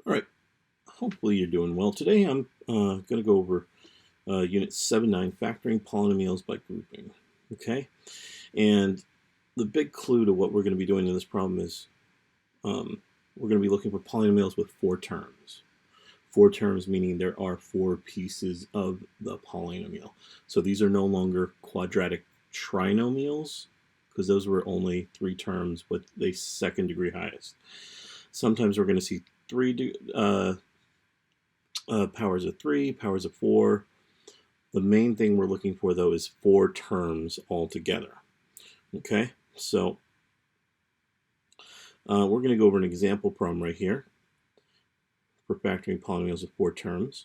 All right, hopefully you're doing well. Today I'm going to go over Unit 7-9, Factoring Polynomials by Grouping. Okay, and the big clue to what we're going to be doing in this problem is we're going to be looking for polynomials with 4 terms. 4 terms meaning there are 4 pieces of the polynomial. So these are no longer quadratic trinomials, because those were only 3 terms with a second degree highest. Sometimes we're going to see 3 powers of 3, powers of 4. The main thing we're looking for, though, is 4 terms altogether. Okay, so we're going to go over an example problem right here for factoring polynomials with 4 terms.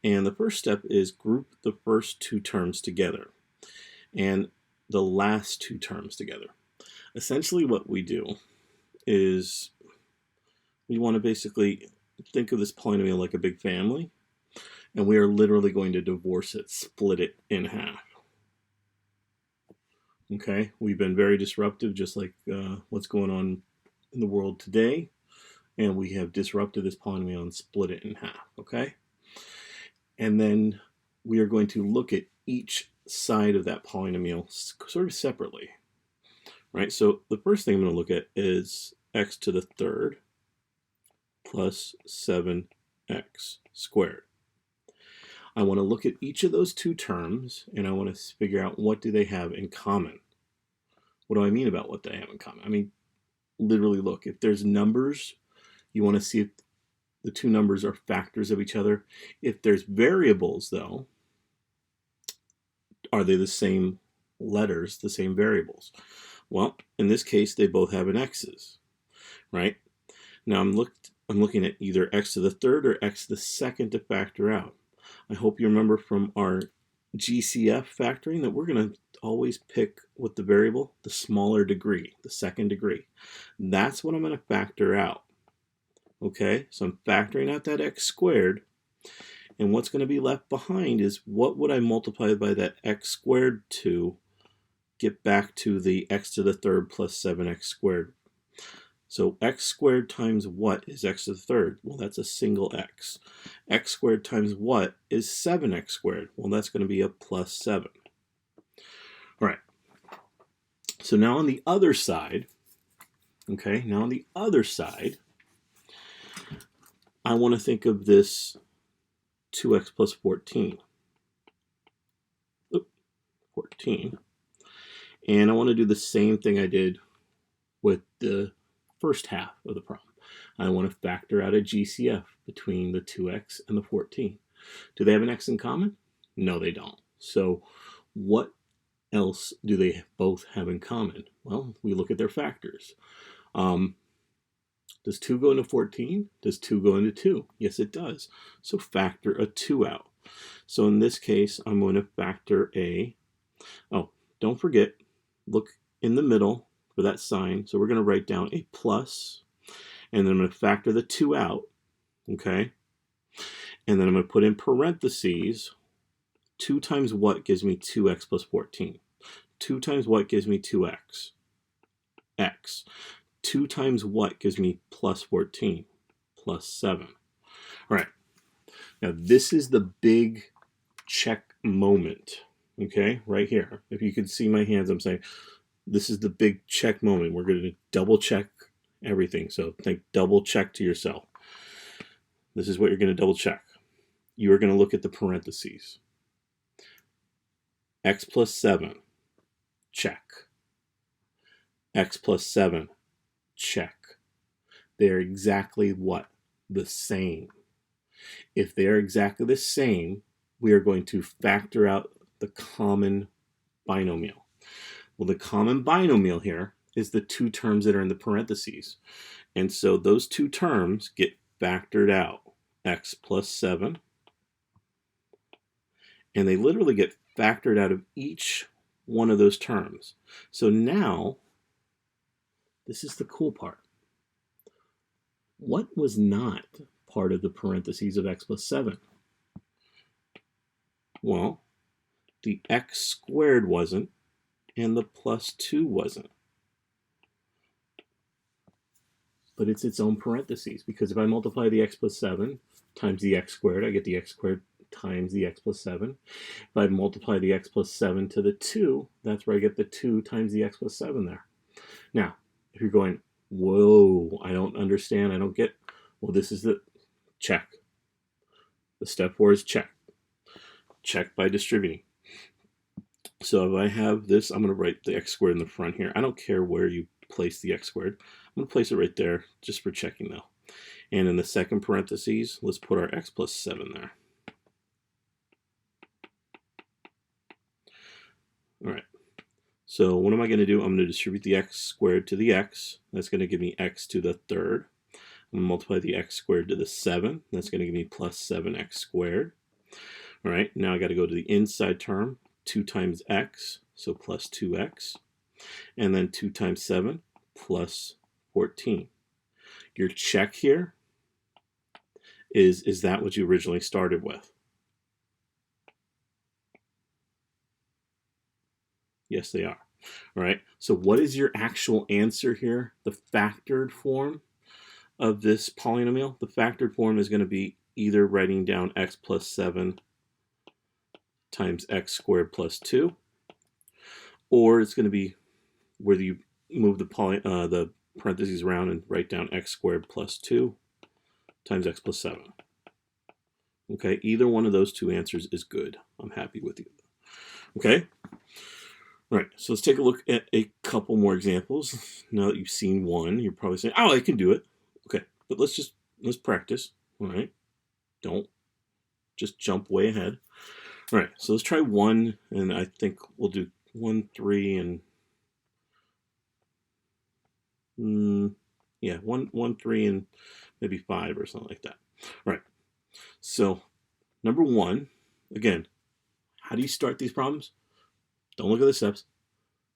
And the first step is group the first 2 terms together and the last 2 terms together. Essentially what we do is we want to basically think of this polynomial like a big family, and we are literally going to divorce it, split it in half. Okay, we've been very disruptive, just like what's going on in the world today, and we have disrupted this polynomial and split it in half. Okay, and then we are going to look at each side of that polynomial sort of separately. Right, so the first thing I'm going to look at is x to the third plus 7x squared. I want to look at each of those 2 terms, and I want to figure out what do they have in common. What do I mean about what they have in common? I mean, literally look, if there's numbers, you want to see if the 2 numbers are factors of each other. If there's variables, though, are they the same letters, the same variables? Well, in this case, they both have an x's, right? Now I'm looking at either x to the third or x to the second to factor out. I hope you remember from our GCF factoring that we're going to always pick with the variable the smaller degree, the second degree. That's what I'm going to factor out. Okay, so I'm factoring out that x squared, and what's going to be left behind is what would I multiply by that x squared to get back to the x to the third plus 7x squared. So x squared times what is x to the third? Well, that's a single x. X squared times what is 7x squared? Well, that's going to be a plus 7. All right. So now on the other side, okay, now on the other side, I want to think of this 2x plus 14. 14. And I want to do the same thing I did with the first half of the problem. I want to factor out a GCF between the 2x and the 14. Do they have an x in common? No, they don't. So what else do they both have in common? Well, we look at their factors. Does 2 go into 14? Does 2 go into 2? Yes, it does. So factor a 2 out. So in this case, I'm going to factor don't forget, look in the middle for that sign. So we're going to write down a plus, and then I'm going to factor the 2 out, okay? And then I'm going to put in parentheses, 2 times what gives me 2x plus 14? 2 times what gives me 2x? X. 2 times what gives me plus 14? Plus 7. All right. Now this is the big check moment, okay? Right here. If you could see my hands, I'm saying this is the big check moment. We're going to double check everything. So think double check to yourself. This is what you're going to double check. You are going to look at the parentheses. X plus 7, check. X plus 7, check. They're exactly what? The same. If they're exactly the same, we are going to factor out the common binomial. Well, the common binomial here is the 2 terms that are in the parentheses. And so those 2 terms get factored out. X plus 7. And they literally get factored out of each one of those terms. So now, this is the cool part. What was not part of the parentheses of x plus 7? Well, the x squared wasn't, and the plus 2 wasn't. but it's its own parentheses, because if I multiply the x plus 7 times the x squared, I get the x squared times the x plus 7. If I multiply the x plus 7 to the 2, that's where I get the 2 times the x plus 7 there. Now, if you're going, whoa, I don't understand, I don't get, well, this is the check. The step 4 is check. Check by distributing. So if I have this, I'm going to write the x squared in the front here. I don't care where you place the x squared. I'm going to place it right there just for checking though. And in the second parentheses, let's put our x plus 7 there. All right. So what am I going to do? I'm going to distribute the x squared to the x. That's going to give me x to the third. I'm going to multiply the x squared to the 7. That's going to give me plus 7x squared. All right, now I got to go to the inside term, 2 times x, so plus 2x. And then 2 times 7, plus 14. Your check here is that what you originally started with? Yes, they are. All right, so what is your actual answer here? The factored form of this polynomial? The factored form is going to be either writing down x plus 7 times x squared plus 2, or it's going to be where you move the parentheses around and write down x squared plus 2 times x plus 7. Okay, either one of those two answers is good. I'm happy with you. Okay, all right, so let's take a look at a couple more examples. Now that you've seen one, you're probably saying, oh, I can do it. Okay, but let's practice. All right, don't just jump way ahead. All right, so let's try 1, and I think we'll do 1, 3, and yeah, 1, 3, and maybe 5 or something like that. All right, so number 1, again, how do you start these problems? Don't look at the steps.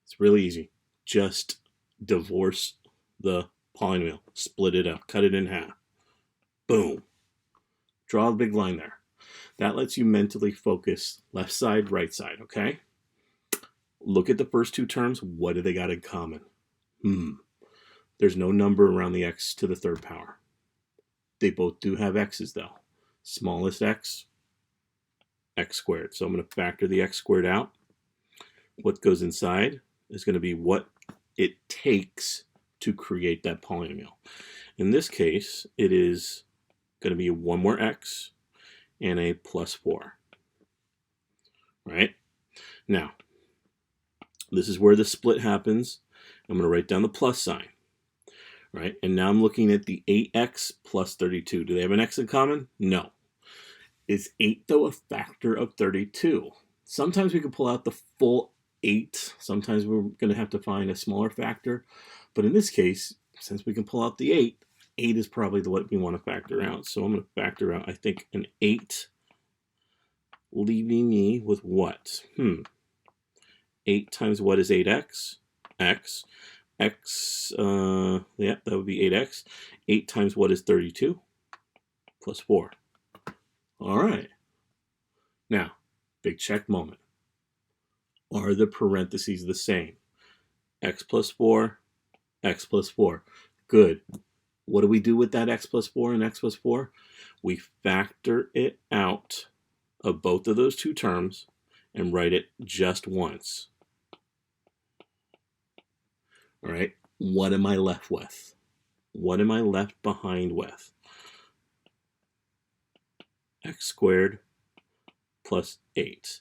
It's really easy. Just divorce the polynomial, split it up, cut it in half. Boom. Draw a big line there. That lets you mentally focus left side, right side, okay? Look at the first two terms. What do they got in common? There's no number around the x to the third power. They both do have x's though. Smallest x, x squared. So I'm going to factor the x squared out. What goes inside is going to be what it takes to create that polynomial. In this case, it is going to be 1 more x and a plus 4. Right? Now, this is where the split happens. I'm going to write down the plus sign. Right? And now I'm looking at the 8x plus 32. Do they have an x in common? No. Is 8, though, a factor of 32? Sometimes we can pull out the full 8. Sometimes we're going to have to find a smaller factor. But in this case, since we can pull out the 8, 8 is probably what we want to factor out. So I'm going to factor out, I think, an 8, leaving me with what? 8 times what is 8x? X. X, yeah, that would be 8x. 8 times what is 32? Plus 4. All right. Now, big check moment. Are the parentheses the same? X plus 4, x plus 4. Good. What do we do with that x plus 4 and x plus 4? We factor it out of both of those two terms and write it just once. All right, what am I left with? What am I left behind with? X squared plus 8.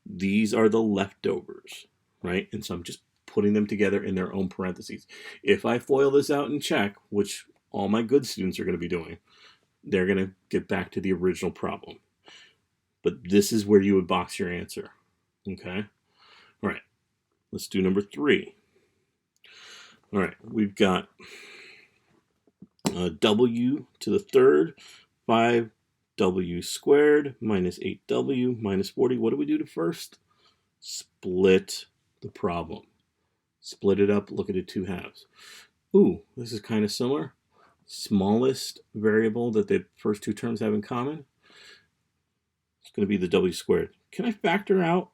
These are the leftovers, right? And so I'm just putting them together in their own parentheses. If I FOIL this out and check, which all my good students are going to be doing, they're going to get back to the original problem. But this is where you would box your answer, okay? All right, let's do number 3. All right, we've got w to the third, 5w squared minus 8w minus 40. What do we do to first? Split the problem. Split it up, look at it 2 halves. Ooh, this is kind of similar. Smallest variable that the first two terms have in common is going to be the w squared. Can I factor out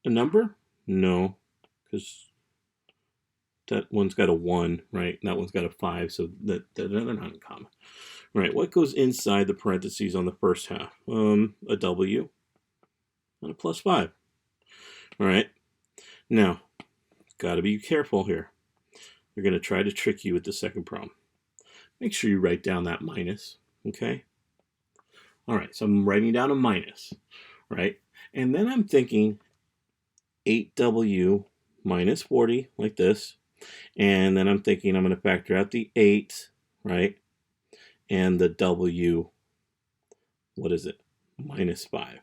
a number? No, because That one's got a 1, right? And that one's got a 5, so they're not in common. Right, what goes inside the parentheses on the first half? A W and a plus 5. All right, now, got to be careful here. They're going to try to trick you with the second problem. Make sure you write down that minus, okay? All right, so I'm writing down a minus, right? And then I'm thinking 8W minus 40, like this. And then I'm thinking I'm going to factor out the 8, right? And the W, what is it? Minus 5.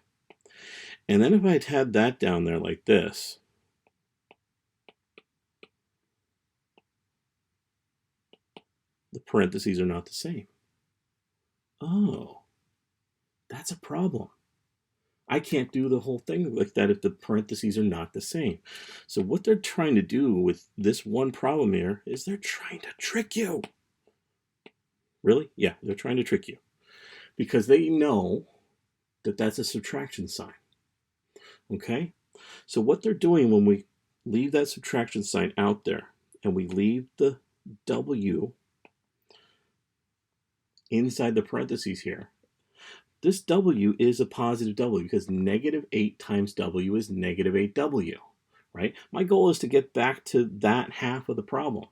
And then if I'd had that down there like this, the parentheses are not the same. Oh, that's a problem. I can't do the whole thing like that if the parentheses are not the same. So what they're trying to do with this one problem here is they're trying to trick you. Really? Yeah, they're trying to trick you. Because they know that that's a subtraction sign. Okay? So what they're doing when we leave that subtraction sign out there and we leave the W inside the parentheses here, this W is a positive W because negative 8 times W is negative 8W, right? My goal is to get back to that half of the problem.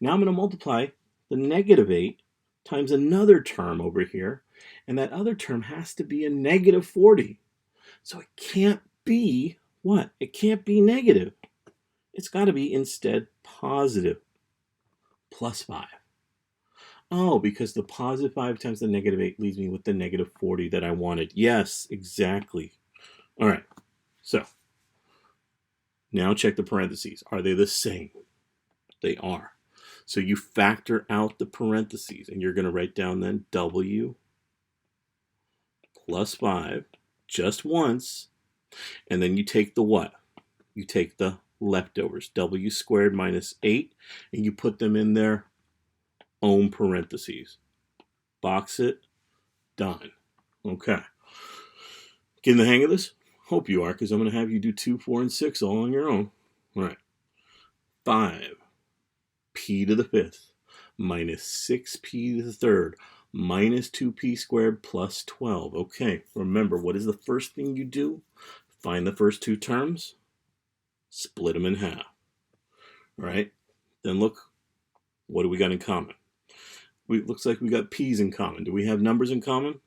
Now I'm going to multiply the negative 8 times another term over here, and that other term has to be a negative 40. So it can't be what? It can't be negative. It's got to be instead positive, plus 5. Oh, because the positive 5 times the negative 8 leaves me with the negative 40 that I wanted. Yes, exactly. All right, so now check the parentheses. Are they the same? They are. So you factor out the parentheses, and you're going to write down then W plus 5 just once, and then you take the what? You take the leftovers, W squared minus 8, and you put them in their own parentheses. Box it, done. Okay. Getting the hang of this? Hope you are, because I'm going to have you do 2, 4, and 6 all on your own. All right. 5 p to the 5th minus 6p to the 3rd minus 2p squared plus 12. Okay, remember, what is the first thing you do? Find the first two terms, split them in half. All right, then look, what do we got in common? Looks like we got p's in common. Do we have numbers in common?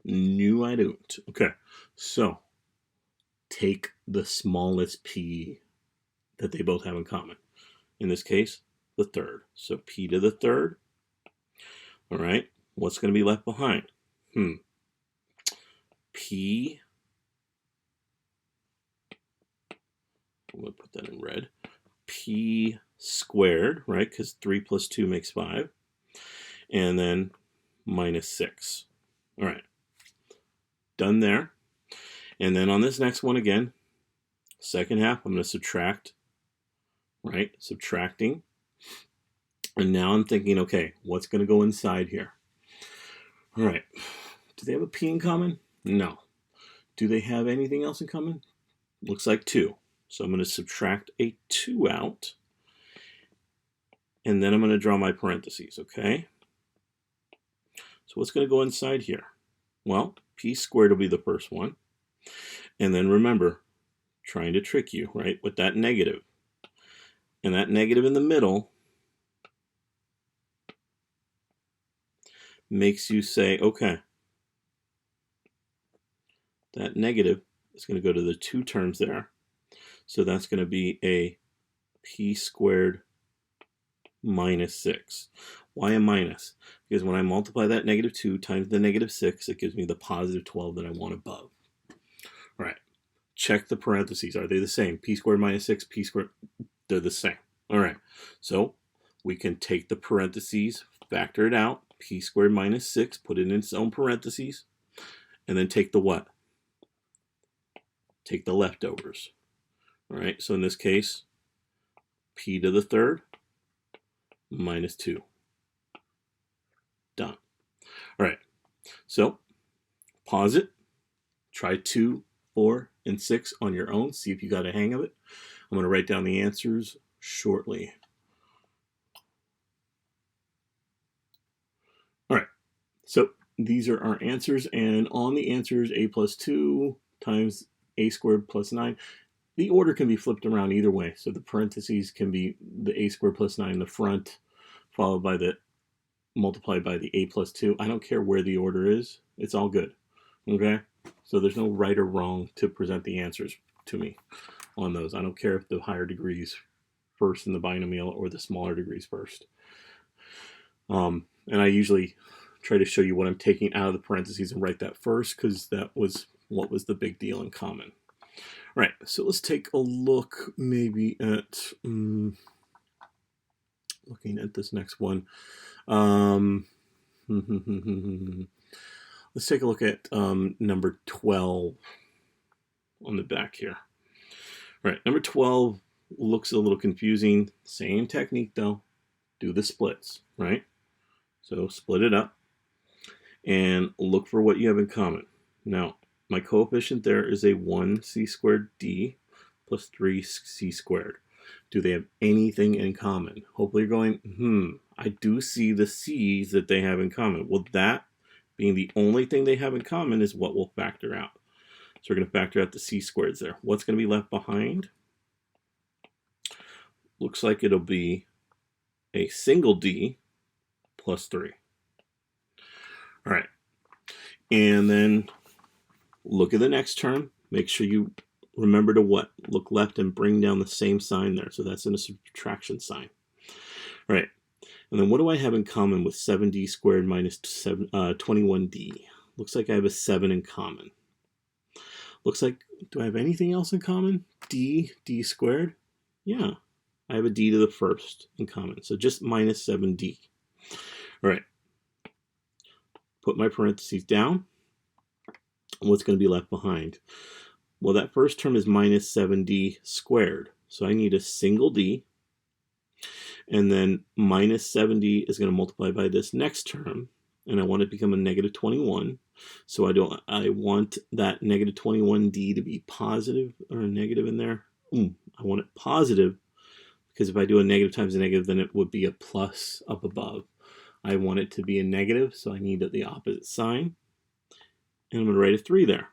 No, I don't. Okay, so take the smallest p that they both have in common. In this case, the 3rd. So p to the 3rd. All right, what's going to be left behind? P, I'm going to put that in red. P squared, right, because 3 plus 2 makes 5. And then minus 6. All right, done there. And then on this next one again, second half, I'm going to subtract, right, subtracting. And now I'm thinking, okay, what's going to go inside here? All right, do they have a p in common? No. Do they have anything else in common? Looks like 2. So I'm going to subtract a 2 out. And then I'm going to draw my parentheses, okay? So what's going to go inside here? Well, p squared will be the first one. And then remember, trying to trick you, right, with that negative. And that negative in the middle makes you say, okay, that negative is going to go to the 2 terms there. So that's going to be a p squared minus 6. Why a minus? Because when I multiply that negative 2 times the negative 6, it gives me the positive 12 that I want above. All right, check the parentheses. Are they the same? P squared minus 6, p squared, they're the same. All right, so we can take the parentheses, factor it out, p squared minus 6, put it in its own parentheses, and then take the what? Take the leftovers. All right, so in this case, p to the 3rd minus 2. Done. All right, so pause it. Try 2, 4, and 6 on your own. See if you got a hang of it. I'm going to write down the answers shortly. So these are our answers, and on the answers, a plus 2 times a squared plus 9. The order can be flipped around either way. So the parentheses can be the a squared plus 9 in the front, followed by the multiplied by the a plus 2. I don't care where the order is. It's all good. Okay? So there's no right or wrong to present the answers to me on those. I don't care if the higher degrees first in the binomial or the smaller degrees first. And I usually try to show you what I'm taking out of the parentheses and write that first, because that was what was the big deal in common. All right, so let's take a look maybe at looking at this next one. Let's take a look at number 12 on the back here. All right, number 12 looks a little confusing. Same technique though. Do the splits, right? So split it up and look for what you have in common. Now, my coefficient there is a 1c squared d plus 3c squared. Do they have anything in common? Hopefully you're going, I do see the c's that they have in common. Well, that being the only thing they have in common is what we'll factor out. So we're going to factor out the c squareds there. What's going to be left behind? Looks like it'll be a single d plus 3. All right. And then look at the next term. Make sure you remember to what? Look left and bring down the same sign there. So that's in a subtraction sign. All right. And then what do I have in common with 7d squared minus 21d? Looks like I have a 7 in common. Looks like, do I have anything else in common? d squared? Yeah, I have a d to the first in common. So just minus 7d. All right. Put my parentheses down. What's going to be left behind? Well, that first term is minus 7d squared. So I need a single d. And then minus 7d is going to multiply by this next term. And I want it to become a negative 21. So I want that negative 21d to be positive or a negative in there. I want it positive, because if I do a negative times a negative, then it would be a plus up above. I want it to be a negative, so I need the opposite sign. And I'm going to write a 3 there.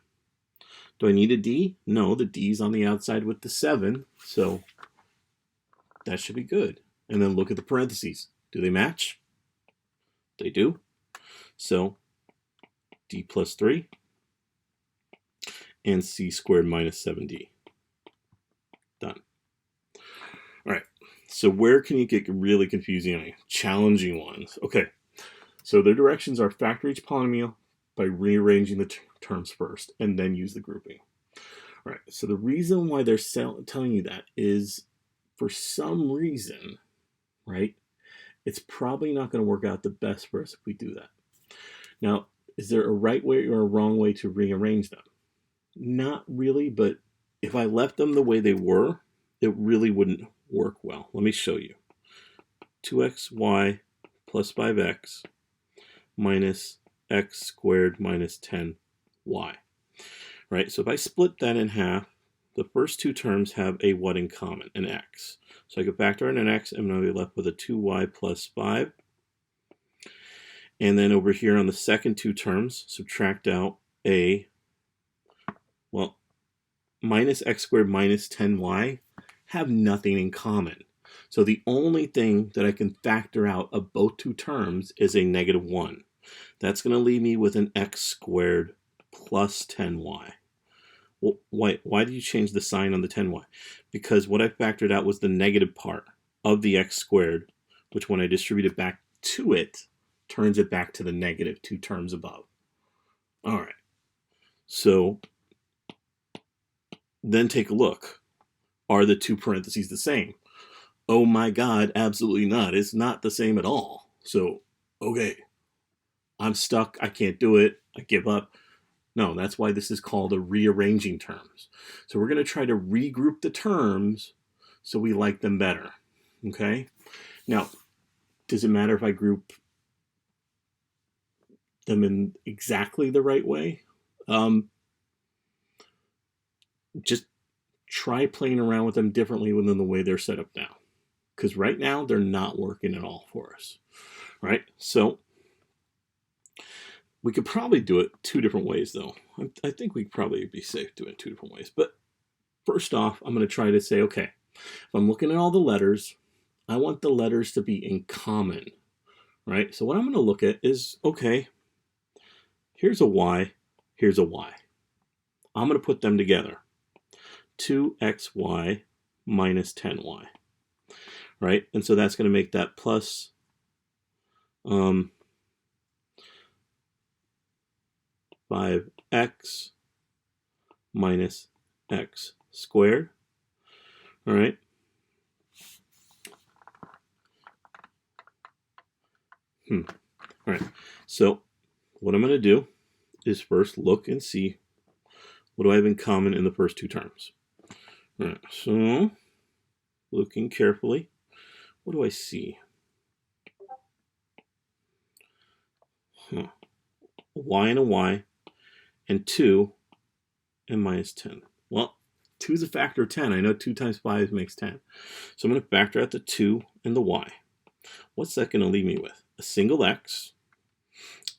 Do I need a d? No, the d's on the outside with the 7, so that should be good. And then look at the parentheses. Do they match? They do. So d plus 3 and c squared minus 7d. Done. All right. So where can you get really confusing, challenging ones? Okay. So their directions are factor each polynomial by rearranging the terms first and then use the grouping. All right. So the reason why they're telling you that is, for some reason, right, it's probably not going to work out the best for us if we do that. Now, is there a right way or a wrong way to rearrange them? Not really, but if I left them the way they were, it really wouldn't work well. Let me show you. 2xy plus 5x minus x squared minus 10y. Right, so if I split that in half, the first two terms have a what in common? An x. So I could factor in an x, and I'm going to be left with a 2y plus 5. And then over here on the second two terms, subtract out a, well, minus x squared minus 10y have nothing in common. So the only thing that I can factor out of both two terms is a negative 1. That's going to leave me with an x squared plus 10y. Well, why did you change the sign on the 10y? Because what I factored out was the negative part of the x squared, which when I distribute it back to it, turns it back to the negative two terms above. All right. So then take a look. Are the two parentheses the same? Oh my God, absolutely not. It's not the same at all. So, okay, I'm stuck. I can't do it. I give up. No, that's why this is called a rearranging terms. So we're going to try to regroup the terms so we like them better. Okay? Now, does it matter if I group them in exactly the right way? Just try playing around with them differently than the way they're set up now. Because right now, they're not working at all for us. Right? So We could probably do it two different ways, though. I think we'd probably be safe doing it two different ways. But first off, I'm going to try to say, okay, if I'm looking at all the letters, I want the letters to be in common, right? So what I'm going to look at is, okay, here's a y, here's a y. I'm going to put them together. 2xy minus 10y, right? And so that's going to make that plus 5x minus x squared, all right? All right, so what I'm going to do is first look and see what do I have in common in the first two terms. All right, so looking carefully, what do I see? A y and a y, and 2 and minus 10. Well, 2 is a factor of 10. I know 2 times 5 makes 10. So I'm going to factor out the 2 and the y. What's that going to leave me with? A single x,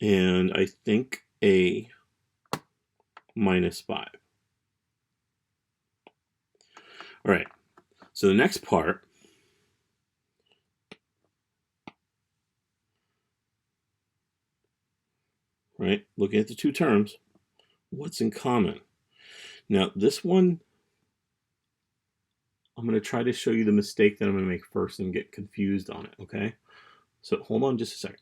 and I think a minus 5. All right, so the next part, right, looking at the two terms, what's in common? Now, this one, I'm going to try to show you the mistake that I'm going to make first and get confused on it, okay? So hold on just a second.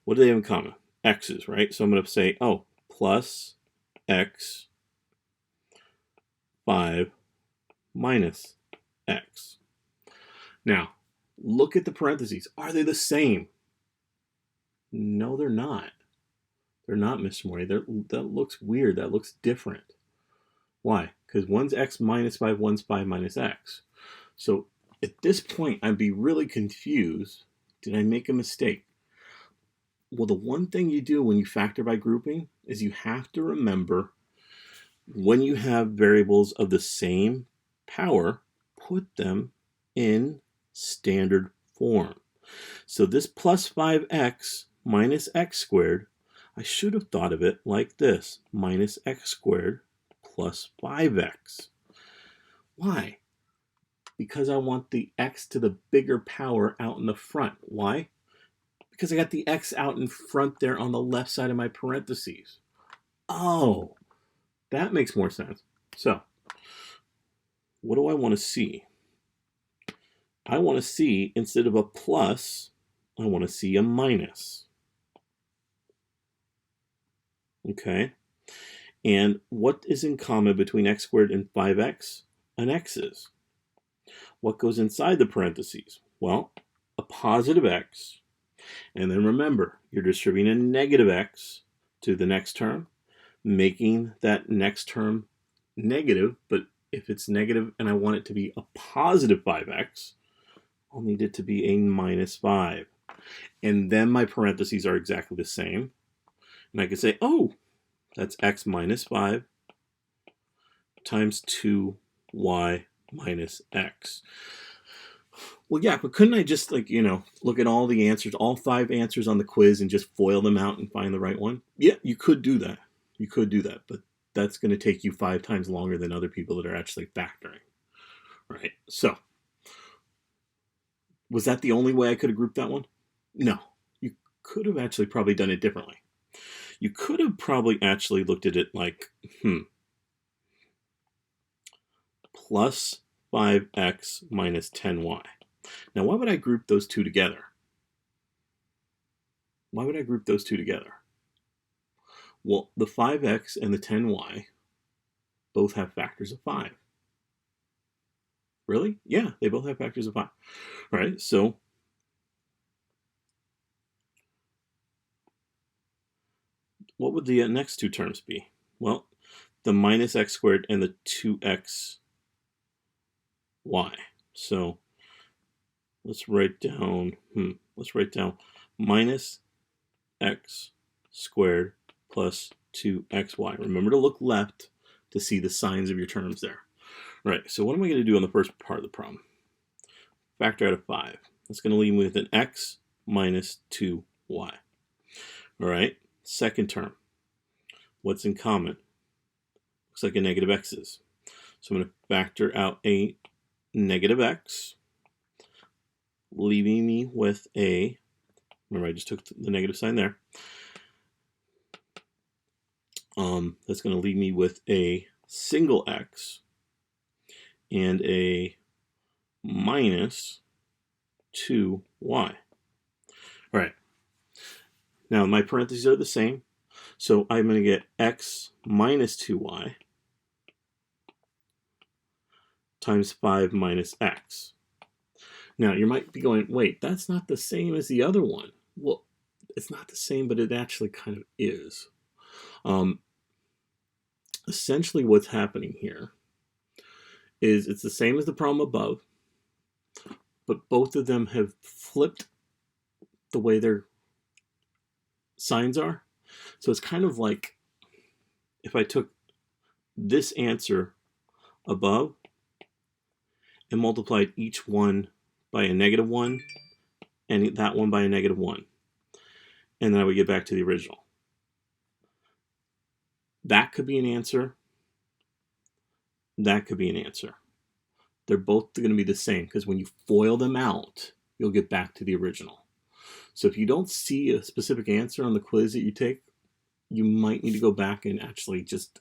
What do they have in common? X's, right? So I'm going to say, oh, plus x 5 minus x. Now, look at the parentheses. Are they the same? No, they're not. They're not, Mr. Mori. That looks weird. That looks different. Why? Because one's x minus 5, one's 5 minus x. So at this point, I'd be really confused. Did I make a mistake? Well, the one thing you do when you factor by grouping is you have to remember when you have variables of the same power, put them in standard form. So this plus 5x minus x squared, I should have thought of it like this, minus x squared plus 5x. Why? Because I want the x to the bigger power out in the front. Why? Because I got the x out in front there on the left side of my parentheses. Oh, that makes more sense. So, what do I want to see? I want to see, instead of a plus, I want to see a minus. Okay? And what is in common between x squared and 5x? An x's. What goes inside the parentheses? Well, a positive x. And then remember, you're distributing a negative x to the next term, making that next term negative. But if it's negative and I want it to be a positive 5x, I'll need it to be a minus 5. And then my parentheses are exactly the same. And I can say, oh, that's x minus 5 times 2y minus x. Well, yeah, but couldn't I just, like, look at all the answers, all 5 answers on the quiz and just FOIL them out and find the right one? Yeah, you could do that. You could do that, but that's going to take you 5 times longer than other people that are actually factoring. Right? So, was that the only way I could have grouped that one? No. You could have actually probably done it differently. You could have probably actually looked at it like, plus 5x minus 10y. Now, why would I group those two together? Why would I group those two together? Well, the 5x and the 10y both have factors of 5. Really? Yeah, they both have factors of 5. All right, so what would the next two terms be? Well, the minus x squared and the 2xy. So let's write down, minus x squared plus 2xy. Remember to look left to see the signs of your terms there. All right, so what am I going to do on the first part of the problem? Factor out of 5. That's going to leave me with an x minus 2y. All right, Second term. What's in common? Looks like a negative x's. So I'm going to factor out a negative x, leaving me with a, remember I just took the negative sign there. That's going to leave me with a single x and a minus 2y. All right. Now my parentheses are the same, so I'm going to get x minus 2y times 5 minus x. Now you might be going, wait, that's not the same as the other one. Well, it's not the same, but it actually kind of is. Essentially what's happening here is it's the same as the problem above, but both of them have flipped the way their signs are. So it's kind of like if I took this answer above and multiplied each one by a -1 and that one by a -1. And then I would get back to the original. That could be an answer. That could be an answer. They're both going to be the same because when you FOIL them out, you'll get back to the original. So if you don't see a specific answer on the quiz that you take, you might need to go back and actually just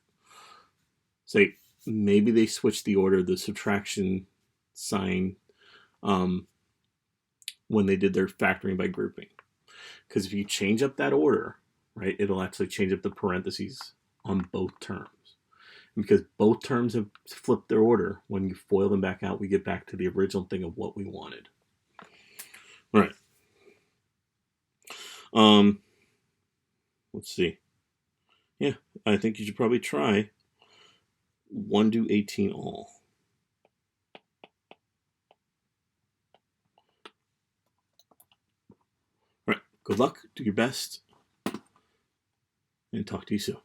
say, maybe they switched the order of the subtraction sign when they did their factoring by grouping. Because if you change up that order, right, it'll actually change up the parentheses on both terms. And because both terms have flipped their order, when you FOIL them back out, we get back to the original thing of what we wanted. All right. Let's see. Yeah, I think you should probably try 1 to 18 all. All right, good luck, do your best, and talk to you soon.